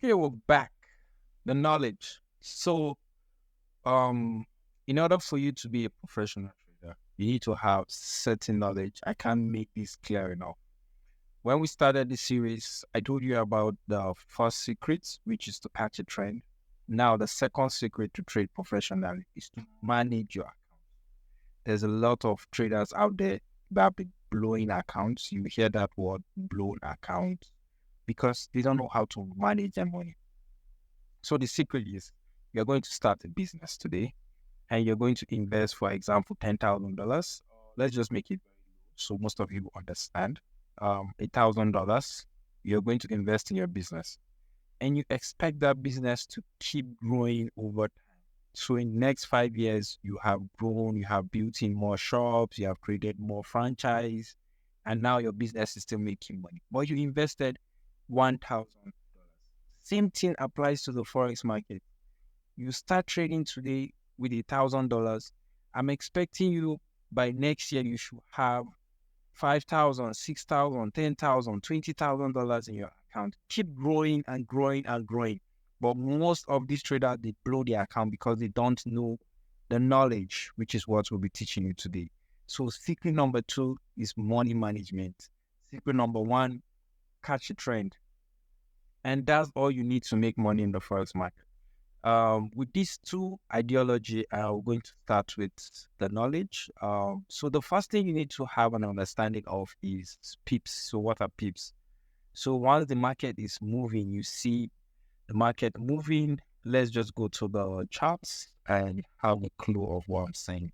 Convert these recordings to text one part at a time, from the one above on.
Okay, we're back. The knowledge. So, um, in order for you to be a professional trader, you need to have certain knowledge. I can't make this clear enough. When we started this series, I told you about the first secret, which is to catch a trend. Now, the second secret to trade professionally is to manage your account. There's a lot of traders out there that have been blowing accounts. You hear that word, blown account, because they don't know how to manage their money. So the secret is you're going to start a business today and you're going to invest, for example, $10,000. Let's just make it very low so most of you understand. $1,000 you're going to invest in your business and you expect that business to keep growing over time. So in the next 5 years, you have grown, you have built in more shops, you have created more franchise, and now your business is still making money. But you invested $1,000. Same thing applies to the Forex market. You start trading today with $1,000. I'm expecting you by next year, you should have 5,000, 6,000, 10,000, $20,000 in your account. Keep growing and growing and growing. But most of these traders, they blow their account because they don't know the knowledge, which is what we'll be teaching you today. So secret number 2 is money management. Secret number 1, catch a trend. And that's all you need to make money in the Forex market. With these two ideology, I'm going to start with the knowledge. So the first thing you need to have an understanding of is pips. So what are pips? So once the market is moving, you see the market moving. Let's just go to the charts and have a clue of what I'm saying.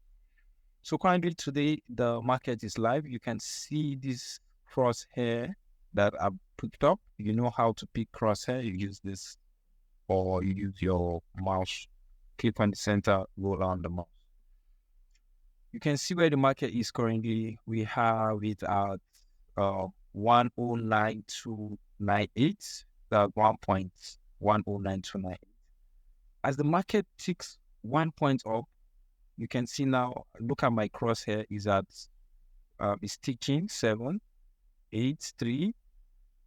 So currently today, the market is live. You can see this crosshair that I've picked up. You know how to pick crosshair. You use this or you use your mouse, click on the center, roll on the mouse. You can see where the market is currently. We have it at 109,298. That's 1.109298. As the market ticks 1 point up, you can see now, look at my crosshair is at, it's ticking 7, 8, 3.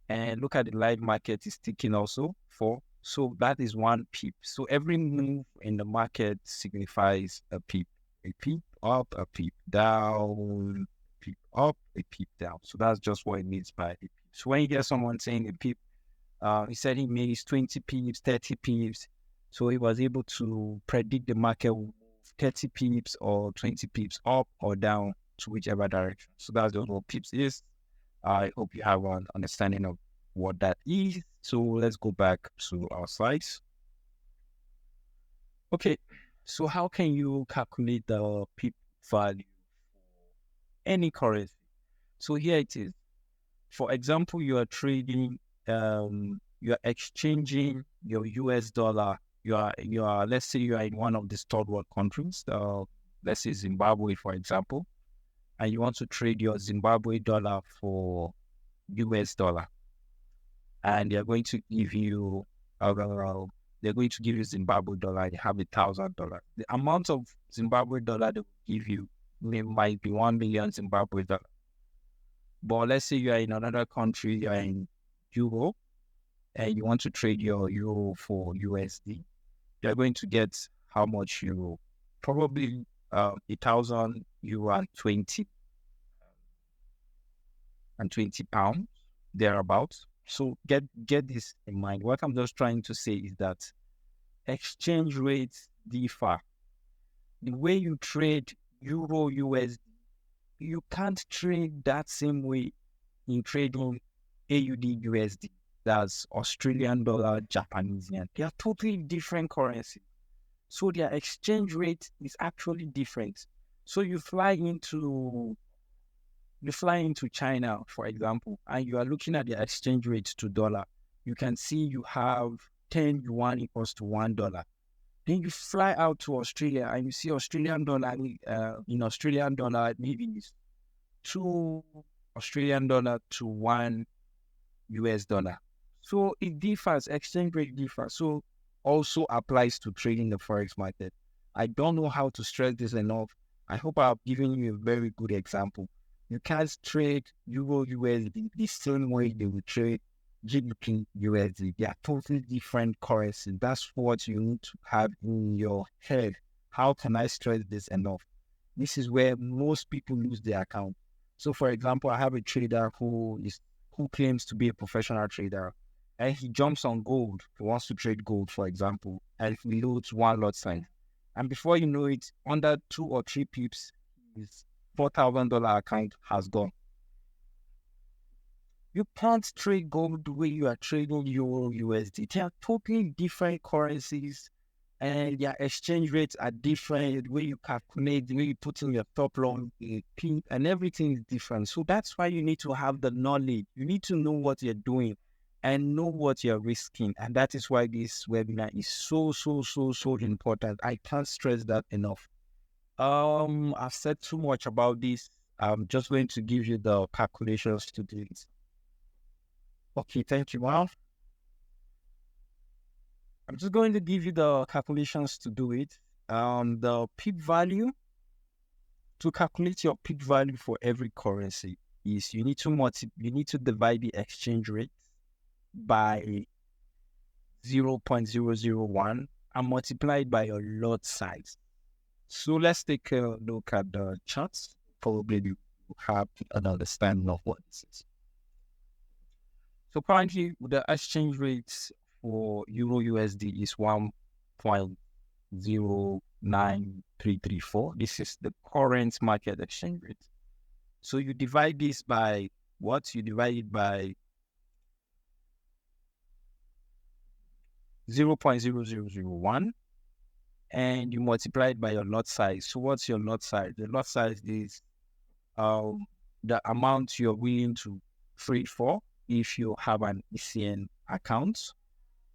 And look at the live market is ticking also 4. So that is 1 pip. So every move in the market signifies a pip. A pip up, a pip down, a pip up, a pip down. So that's just what it means by a pip. So when you get someone saying a pip, he said he made 20 pips, 30 pips. So he was able to predict the market will move 30 pips or 20 pips up or down to whichever direction. So that's just what pips is. I hope you have an understanding of what that is. So let's go back to our slides. Okay, so how can you calculate the pip value for any currency? So here it is. For example, you are trading, you are exchanging your US dollar. You are. Let's say you are in one of these third world countries. Let's say Zimbabwe, for example, and you want to trade your Zimbabwe dollar for US dollar. And they're going to give you Zimbabwe dollar. You have $1,000. The amount of Zimbabwe dollar they will give you might be 1 million Zimbabwe dollar. But let's say you are in another country, you are in Europe, and you want to trade your euro for USD. You're going to get how much euro? Probably 1,000 euro and 20 pounds thereabouts. So get this in mind. What I'm just trying to say is that exchange rates differ. The way you trade Euro USD, you can't trade that same way in trading AUD USD. That's Australian dollar, Japanese yen. They are totally different currencies. So their exchange rate is actually different. So you fly into China, for example, and you are looking at the exchange rate to dollar. You can see you have 10 yuan equals to $1. Then you fly out to Australia and you see Australian dollar, in Australian dollar, maybe it's 2 Australian dollar to 1 US dollar. So it differs, exchange rate differs. So also applies to trading the Forex market. I don't know how to stress this enough. I hope I've given you a very good example. You can't trade Euro USD the same way they will trade GBP USD. They are totally different currencies. That's what you need to have in your head. How can I stress this enough? This is where most people lose their account. So, for example, I have a trader who claims to be a professional trader, and he jumps on gold. He wants to trade gold, for example, and he loads one lot size. And before you know it, under 2 or 3 pips, his $4,000 account has gone. You can't trade gold the way you are trading Euro USD. They are totally different currencies, and their exchange rates are different. The way you calculate, the way you put in your top line, P, and everything is different. So that's why you need to have the knowledge. You need to know what you're doing and know what you're risking. And that is why this webinar is so important. I can't stress that enough. I've said too much about this. I'm just going to give you the calculations to do it. Okay, thank you. Well, I'm just going to give you the calculations to do it. The peak value, to calculate your peak value for every currency is you need to divide the exchange rate by 0.001 and multiply it by your lot size. So let's take a look at the charts. Probably you have an understanding of what this is. So currently, the exchange rate for Euro USD is 1.09334. This is the current market exchange rate. So you divide this by what? You divide it by 0.0001 and you multiply it by your lot size. So what's your lot size? The lot size is the amount you're willing to trade for if you have an ECN account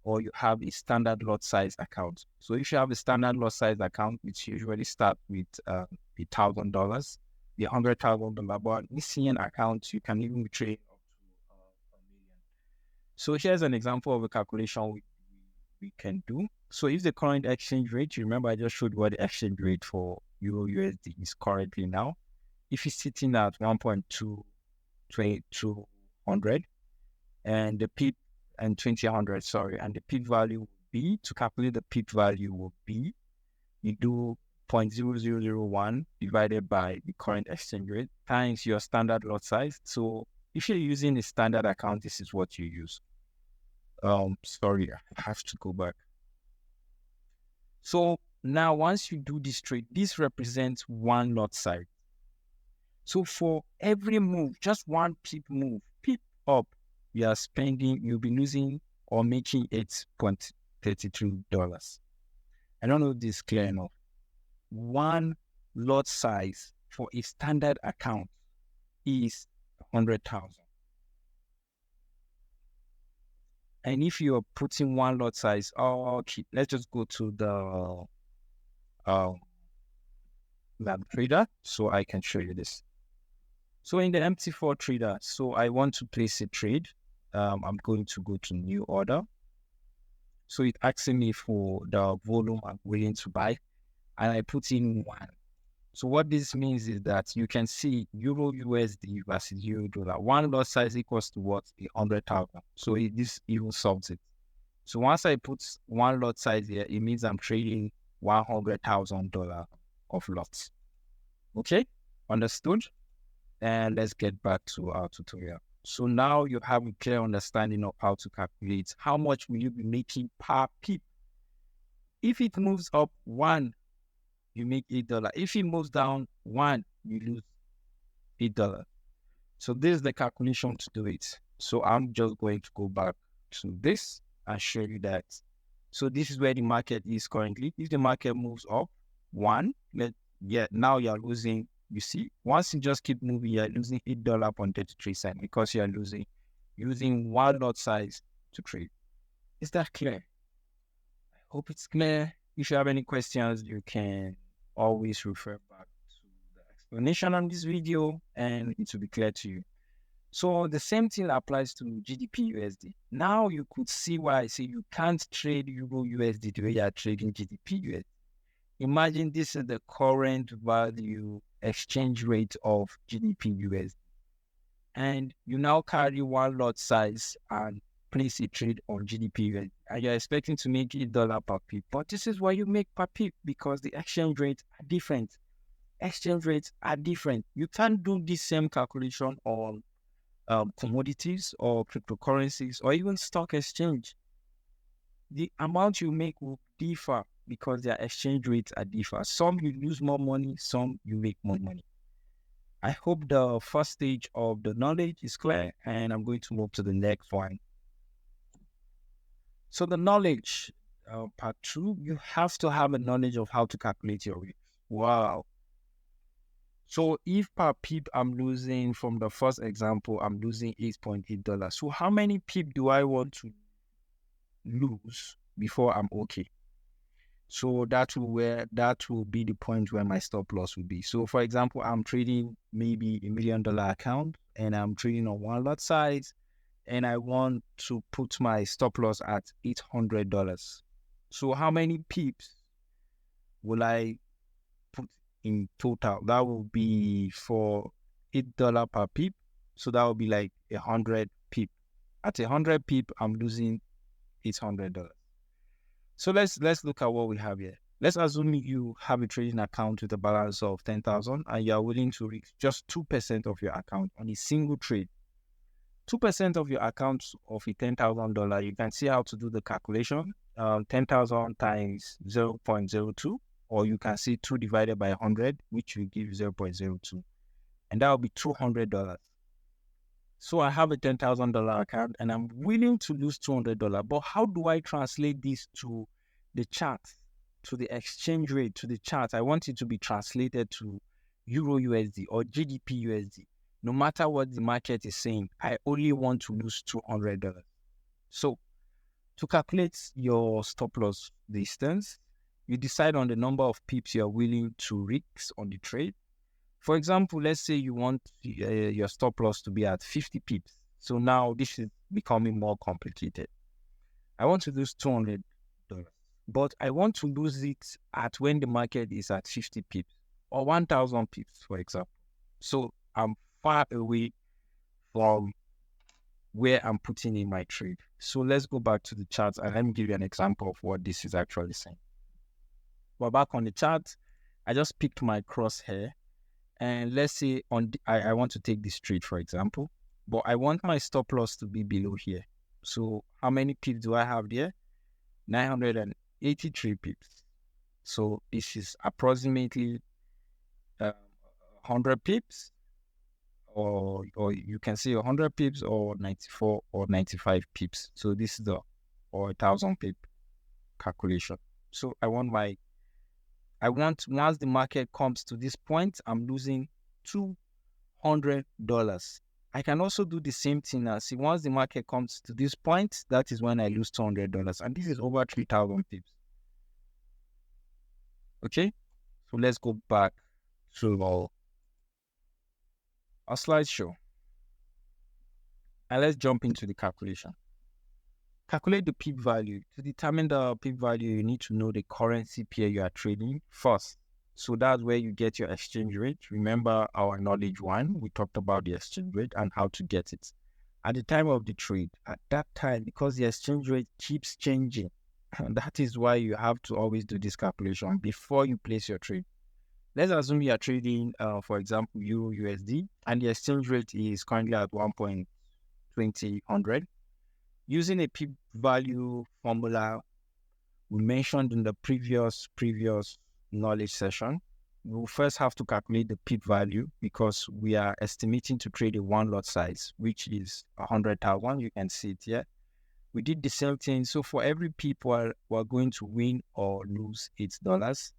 or you have a standard lot size account. So if you have a standard lot size account, which usually start with $1,000, the $100,000, but ECN account, you can even trade up to $1 million. So here's an example of a calculation we can do. So if the current exchange rate, you remember I just showed what the exchange rate for Euro USD is currently now. If it's sitting at 1.22200 and the PIP and 2000, and the PIP value will be, to calculate the PIP value will be, you do 0.0001 divided by the current exchange rate times your standard lot size. So if you're using a standard account, this is what you use. Sorry, I have to go back. So now once you do this trade, this represents one lot size. So for every move, just one pip move, pip up, you'll be losing or making $8.33. I don't know if this is clear enough. One lot size for a standard account is 100,000. And if you're putting one lot size, okay, let's just go to the trader so I can show you this. So in the MT4 trader, so I want to place a trade. I'm going to go to new order. So it's asking me for the volume I'm willing to buy, and I put in 1. So what this means is that you can see Euro USD versus Euro dollar. One lot size equals to what? 100,000. So this even solves it. So once I put one lot size here, it means I'm trading $100,000 of lots. Okay, understood? And let's get back to our tutorial. So now you have a clear understanding of how to calculate how much will you be making per pip. If it moves up 1, you make $8. If it moves down 1, you lose $8. So this is the calculation to do it. So I'm just going to go back to this and show you that. So this is where the market is currently. If the market moves up 1, now you're losing. You see, once you just keep moving, you're losing $8.33 because you're using one lot size to trade. Is that clear? I hope it's clear. If you have any questions, you can always refer back to the explanation on this video and it will be clear to you. So the same thing applies to GDP USD. Now you could see why I say you can't trade Euro USD the way you are trading GDP USD. Imagine this is the current value exchange rate of GDP USD. And you now carry one lot size and place a trade on GDP and you're expecting to make $8 per pip. But this is what you make per pip because the exchange rates are different. Exchange rates are different. You can't do the same calculation on commodities or cryptocurrencies or even stock exchange. The amount you make will differ because their exchange rates are different. Some you lose more money, some you make more money. I hope the first stage of the knowledge is clear, and I'm going to move to the next one. So the knowledge, part 2, you have to have a knowledge of how to calculate your risk. Wow. So if per pip I'm losing, from the first example, I'm losing $8.8. So how many pip do I want to lose before I'm okay? So that will be the point where my stop loss will be. So for example, I'm trading maybe $1 million account and I'm trading on one lot size and I want to put my stop loss at $800. So how many pips will I put in total? That will be for $8 per pip. So that will be like 100 pip. At 100 pip, I'm losing $800. So let's look at what we have here. Let's assume you have a trading account with a balance of 10,000 and you are willing to risk just 2% of your account on a single trade. 2% of your account of a $10,000, you can see how to do the calculation. 10,000 times 0.02, or you can see 2 divided by 100, which will give 0.02. And that will be $200. So I have a $10,000 account and I'm willing to lose $200. But how do I translate this to the chart, to the exchange rate, to the chart? I want it to be translated to Euro USD or GDP USD. No matter what the market is saying, I only want to lose $200. So to calculate your stop loss distance, you decide on the number of pips you're willing to risk on the trade. For example, let's say you want your stop loss to be at 50 pips. So now this is becoming more complicated. I want to lose $200, but I want to lose it at when the market is at 50 pips or 1,000 pips, for example. So I'm far away from where I'm putting in my trade. So let's go back to the chart and let me give you an example of what this is actually saying. Well, back on the chart, I just picked my crosshair. And let's say I want to take this trade, for example, but I want my stop loss to be below here. So how many pips do I have there? 983 pips. So this is approximately 100 pips, or you can say 100 pips or 94 or 95 pips. So this is or 1,000 pip calculation. So once the market comes to this point, I'm losing $200. I can also do the same thing now. See, once the market comes to this point, that is when I lose $200. And this is over 3,000 pips. Okay? So let's go back to our slideshow. And let's jump into the calculation. Calculate the pip value. To determine the pip value, you need to know the currency pair you are trading first. So that's where you get your exchange rate. Remember our knowledge one, we talked about the exchange rate and how to get it. At the time of the trade, at that time, because the exchange rate keeps changing, that is why you have to always do this calculation before you place your trade. Let's assume you are trading, for example, Euro USD, and the exchange rate is currently at 1.20. Using a pip value formula we mentioned in the previous knowledge session, we'll first have to calculate the pip value because we are estimating to trade a one lot size, which is 100,000. You can see it here. We did the same thing. So for every pip, we're going to win or lose $8.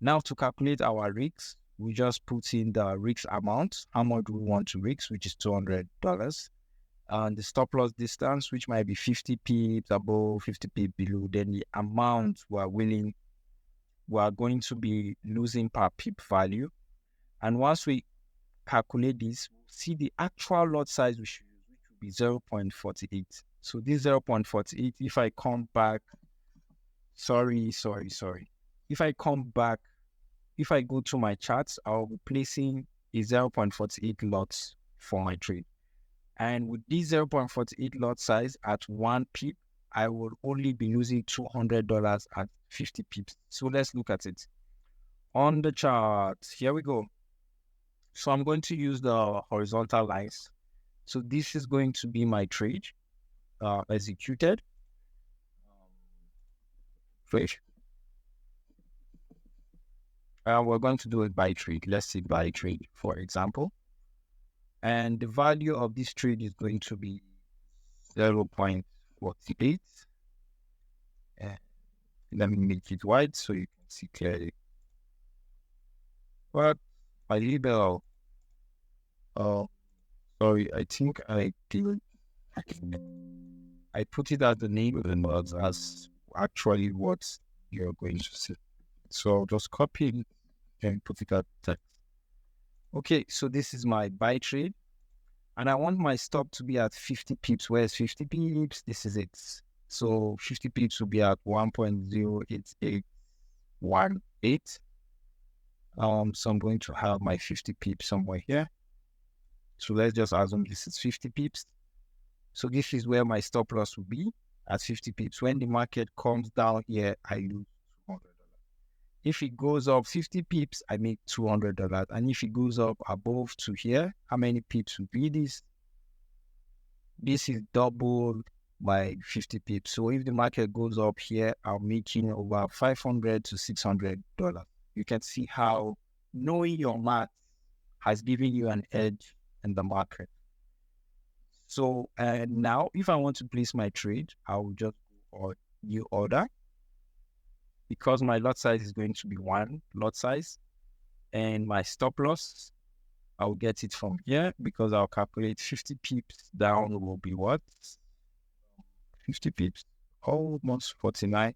Now to calculate our risks, we just put in the risk amount, how much we want to risk, which is $200. And the stop loss distance, which might be 50 pips above, 50 pips below, then the amount we are going to be losing per pip value. And once we calculate this, we'll see the actual lot size we should use, which will be 0.48. So this 0.48, if I come back, sorry. If I come back, if I go to my charts, I'll be placing a 0.48 lots for my trade. And with this 0.48 lot size at 1 pip, I will only be losing $200 at 50 pips. So let's look at it. On the chart, here we go. So I'm going to use the horizontal lines. So this is going to be my trade executed. Fresh. We're going to do it by trade. Let's say by trade, for example. And the value of this trade is going to be 0.48. And let me make it white so you can see clearly. But my label, sorry, I think I put it as the name of the nodes as actually what you're going to see. So I'll just copy it and put it as text. Okay, so this is my buy trade. And I want my stop to be at 50 pips. Where's 50 pips? This is it. So 50 pips will be at 1.08818. So I'm going to have my 50 pips somewhere here. So let's just assume this is 50 pips. So this is where my stop loss will be at 50 pips. When the market comes down here, I lose $200. If it goes up 50 pips, I make $200. And if it goes up above to here, how many pips will be this? This is double my 50 pips. So if the market goes up here, I'm making over $500 to $600. You can see how knowing your math has given you an edge in the market. So now if I want to place my trade, I will just go on new order because my lot size is going to be 1 lot size, and my stop loss, I'll get it from here because I'll calculate 50 pips down will be what? 50 pips, almost 49,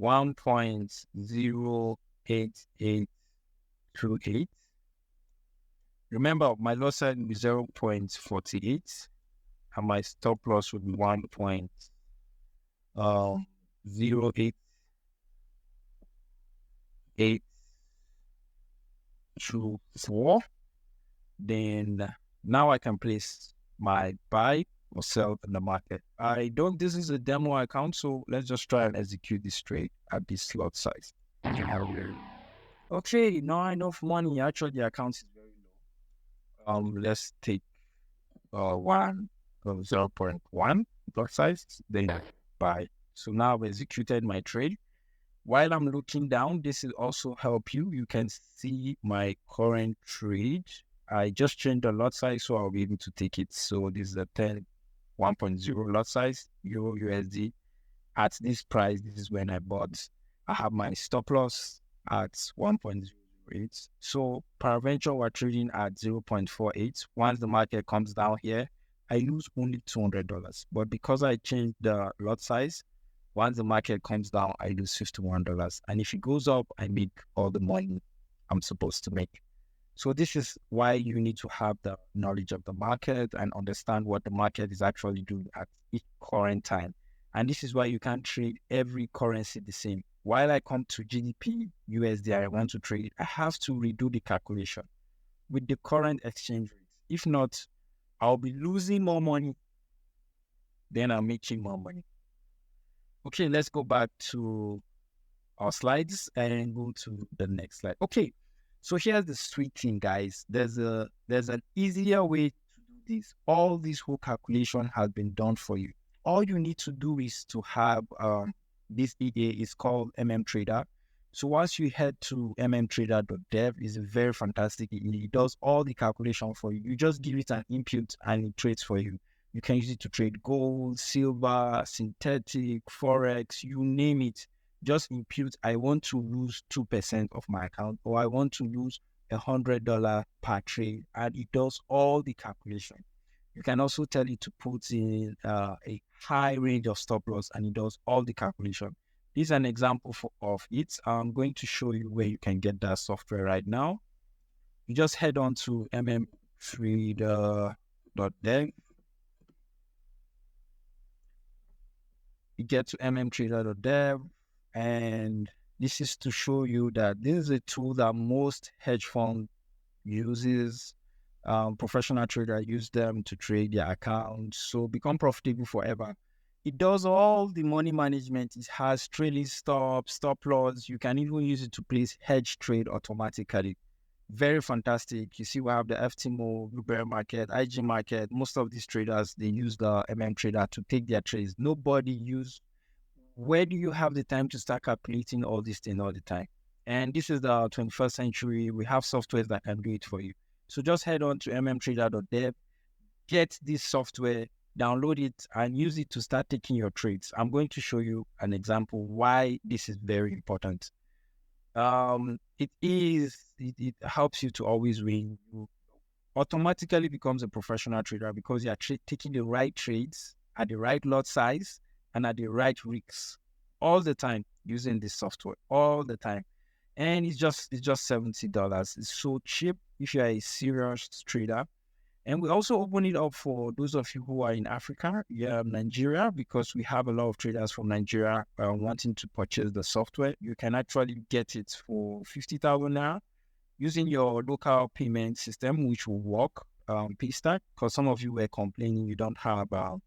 1.08828. Remember, my loss size will be 0.48 and my stop loss will be 1.08824. Then now I can place my buy or sell in the market. This is a demo account, so let's just try and execute this trade at this lot size. Okay, not enough money. Actually, the account is very low. Let's take 0.1 lot size, then buy. So now I've executed my trade. While I'm looking down, this will also help you. You can see my current trade. I just changed the lot size, so I'll be able to take it. So this is a 1.0 lot size, Euro USD. At this price, this is when I bought. I have my stop loss at 1.08. So peradventure, we're trading at 0.48. Once the market comes down here, I lose only $200. But because I changed the lot size, once the market comes down, I lose $51. And if it goes up, I make all the money I'm supposed to make. So this is why you need to have the knowledge of the market and understand what the market is actually doing at each current time. And this is why you can't trade every currency the same. While I come to GDP, USD, I want to trade, I have to redo the calculation with the current exchange rates. If not, I'll be losing more money than I'm making more money. Okay, let's go back to our slides and go to the next slide. Okay, so here's the sweet thing, guys. There's an easier way to do this. All this whole calculation has been done for you. All you need to do is to have this EA is called Trader. So once you head to mmtrader.dev, it's a very fantastic EA. It does all the calculation for you. You just give it an input and it trades for you. You can use it to trade gold, silver, synthetic, Forex, you name it. Just impute, I want to lose 2% of my account, or I want to lose $100 per trade, and it does all the calculation. You can also tell it to put in a high range of stop loss, and it does all the calculation. This is an example of it. I'm going to show you where you can get that software right now. You just head on to mmtrader.dev. You get to mmtrader.dev, and this is to show you that this is a tool that most hedge fund uses. Professional trader use them to trade their accounts, so become profitable forever. It does all the money management. It has trailing stop loss. You can even use it to place hedge trade automatically. Very fantastic. You see, we have the FTMO, Blueberry Market, IG Market. Most of these traders, they use the Trader to take their trades. Nobody use. Where do you have the time to start calculating all this thing all the time? And this is the 21st century. We have softwares that can do it for you. So just head on to mmtrader.dev, get this software, download it, and use it to start taking your trades. I'm going to show you an example why this is very important. It helps you to always win. You automatically becomes a professional trader because you are taking the right trades at the right lot size and at the right risks all the time using this software all the time. And it's just $70. It's so cheap if you're a serious trader. And we also open it up for those of you who are in Africa, Nigeria, because we have a lot of traders from Nigeria wanting to purchase the software. You can actually get it for 50,000 naira using your local payment system, which will work, Paystack, because some of you were complaining you don't have a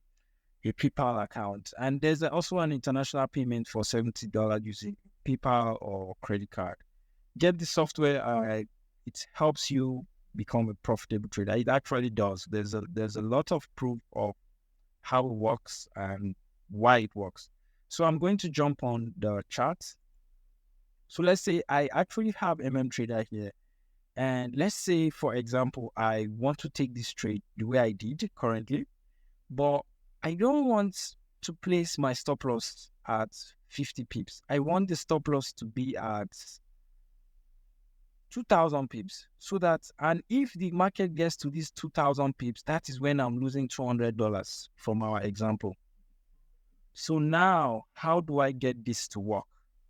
PayPal account. And there's also an international payment for $70 using PayPal or credit card. Get the software. It helps you become a profitable trader. It actually does. There's a lot of proof of how it works and why it works. So I'm going to jump on the chart. So let's say I actually have Trader here. And let's say, for example, I want to take this trade the way I did currently, but I don't want to place my stop loss at 50 pips. I want the stop loss to be at 2,000 pips, so that, and if the market gets to these 2,000 pips, that is when I'm losing $200 from our example. So now, how do I get this to work?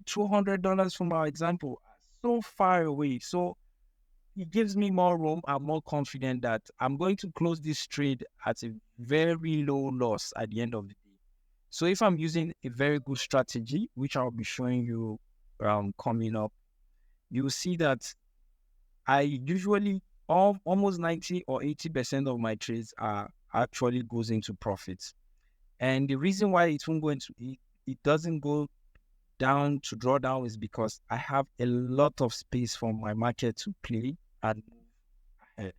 $200 from our example, so far away. So it gives me more room. I'm more confident that I'm going to close this trade at a very low loss at the end of the day. So if I'm using a very good strategy, which I'll be showing you coming up, you'll see that I usually almost 90 or 80% of my trades are actually goes into profits. And the reason why it won't go into it doesn't go down to draw down is because I have a lot of space for my market to play and move ahead.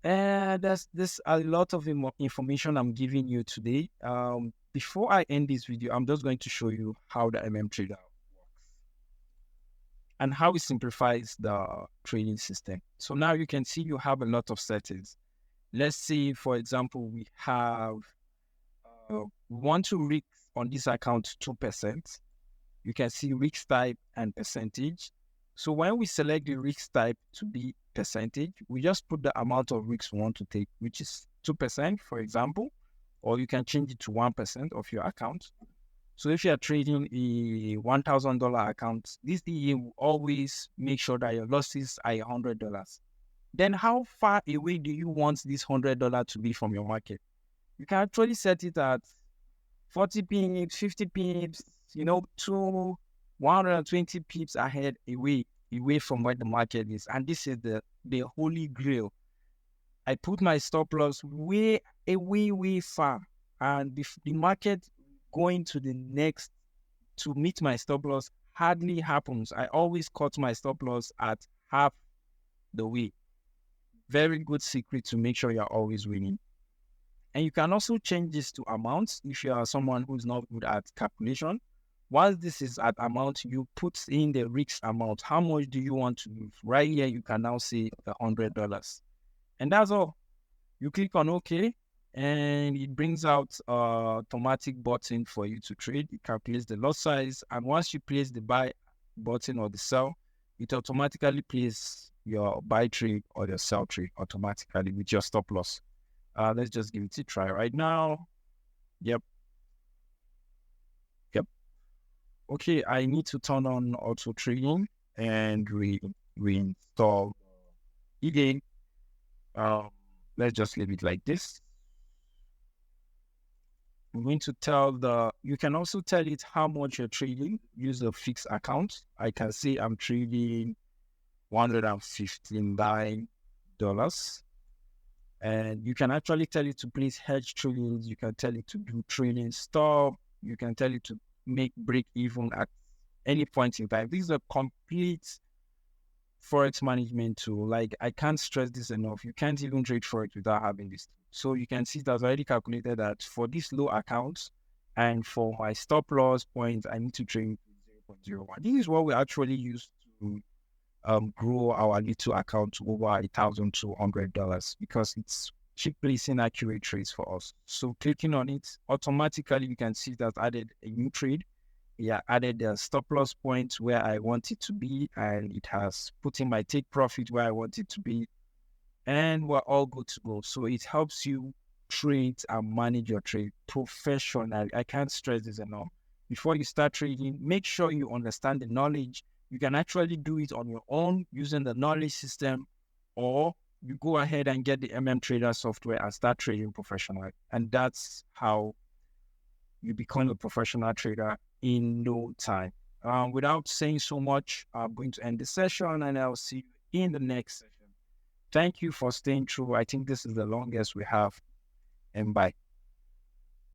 And there's a lot of information I'm giving you today. Before I end this video, I'm just going to show you how the Trader and how it simplifies the trading system. So now you can see you have a lot of settings. Let's say, for example, we have, we want to risk on this account 2%. You can see risk type and percentage. So when we select the risk type to be percentage, we just put the amount of risks we want to take, which is 2%, for example, or you can change it to 1% of your account. So if you are trading a $1,000 account, this DA will always make sure that your losses are $100. Then how far away do you want this $100 to be from your market? You can actually set it at 40 pips, 50 pips, to 120 pips ahead away from where the market is. And this is the holy grail. I put my stop loss way far, and the market going to the next to meet my stop loss hardly happens. I always cut my stop loss at half the way. Very good secret to make sure you're always winning. And you can also change this to amounts if you are someone who's not good at calculation. Once this is at amount, you put in the risk amount. How much do you want to move? Right here, you can now say $100. And that's all. You click on OK, and it brings out an automatic button for you to trade. It calculates the lot size. And once you place the buy button or the sell, it automatically places your buy trade or your sell trade automatically with your stop loss. Let's just give it a try right now. Yep. Okay, I need to turn on auto trading and reinstall again. Let's just leave it like this. I'm going to you can also tell it how much you're trading. Use a fixed account. I can say I'm trading $159. And you can actually tell it to please hedge trades. You can tell it to do trading stop. You can tell it to make break even at any point in time. This is a complete Forex management tool. Like, I can't stress this enough. You can't even trade Forex without having this. So you can see it has already calculated that for this low account and for my stop loss point, I need to trade 0.01. This is what we actually use to grow our little account to over $1,200 because it's cheap placing accurate trades for us. So clicking on it, automatically you can see that added a new trade. Yeah, added the stop loss point where I want it to be, and it has put in my take profit where I want it to be, and we're all good to go. So it helps you trade and manage your trade professionally. I can't stress this enough. Before you start trading, make sure you understand the knowledge. You can actually do it on your own using the knowledge system, or you go ahead and get the Trader software and start trading professionally. And that's how you become a professional trader in no time. Without saying so much, I'm going to end the session and I'll see you in the next session. Thank you for staying through. I think this is the longest we have. And bye.